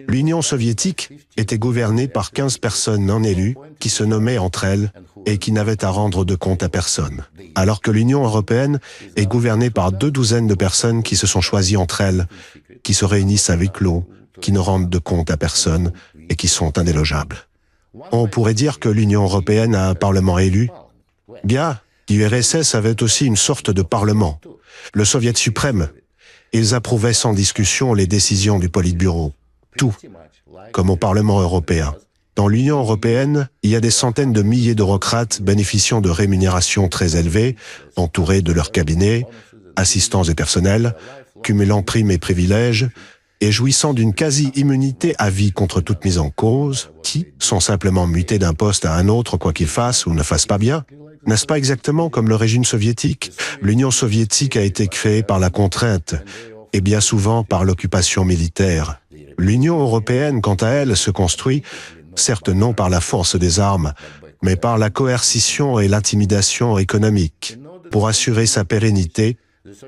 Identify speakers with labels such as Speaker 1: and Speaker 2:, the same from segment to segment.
Speaker 1: L'Union soviétique était gouvernée par 15 personnes non élues qui se nommaient entre elles et qui n'avaient à rendre de compte à personne. Alors que l'Union européenne est gouvernée par 12 de personnes qui se sont choisies entre elles, qui se réunissent à huis clos, qui ne rendent de compte à personne et qui sont indélogeables. On pourrait dire que l'Union européenne a un parlement élu. Bien, l'URSS avait aussi une sorte de parlement, le Soviet suprême. Ils approuvaient sans discussion les décisions du Politburo. Tout, comme au Parlement européen. Dans l'Union européenne, il y a des centaines de milliers d'eurocrates bénéficiant de rémunérations très élevées, entourés de leurs cabinets, assistants et personnels, cumulant primes et privilèges, et jouissant d'une quasi-immunité à vie contre toute mise en cause, qui sont simplement mutés d'un poste à un autre quoi qu'ils fassent ou ne fassent pas bien. N'est-ce pas exactement comme le régime soviétique? L'Union soviétique a été créée par la contrainte, et bien souvent par l'occupation militaire. L'Union européenne, quant à elle, se construit, certes non par la force des armes, mais par la coercition et l'intimidation économique. Pour assurer sa pérennité,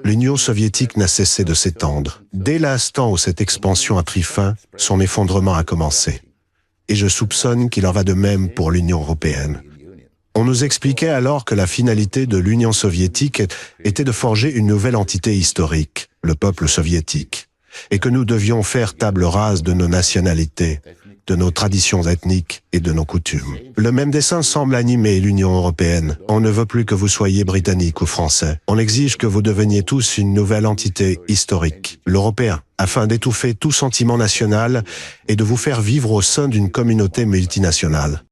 Speaker 1: l'Union soviétique n'a cessé de s'étendre. Dès l'instant où cette expansion a pris fin, son effondrement a commencé. Et je soupçonne qu'il en va de même pour l'Union européenne. On nous expliquait alors que la finalité de l'Union soviétique était de forger une nouvelle entité historique, le peuple soviétique, et que nous devions faire table rase de nos nationalités, de nos traditions ethniques et de nos coutumes. Le même dessein semble animer l'Union européenne. On ne veut plus que vous soyez britannique ou français. On exige que vous deveniez tous une nouvelle entité historique, l'européen, afin d'étouffer tout sentiment national et de vous faire vivre au sein d'une communauté multinationale.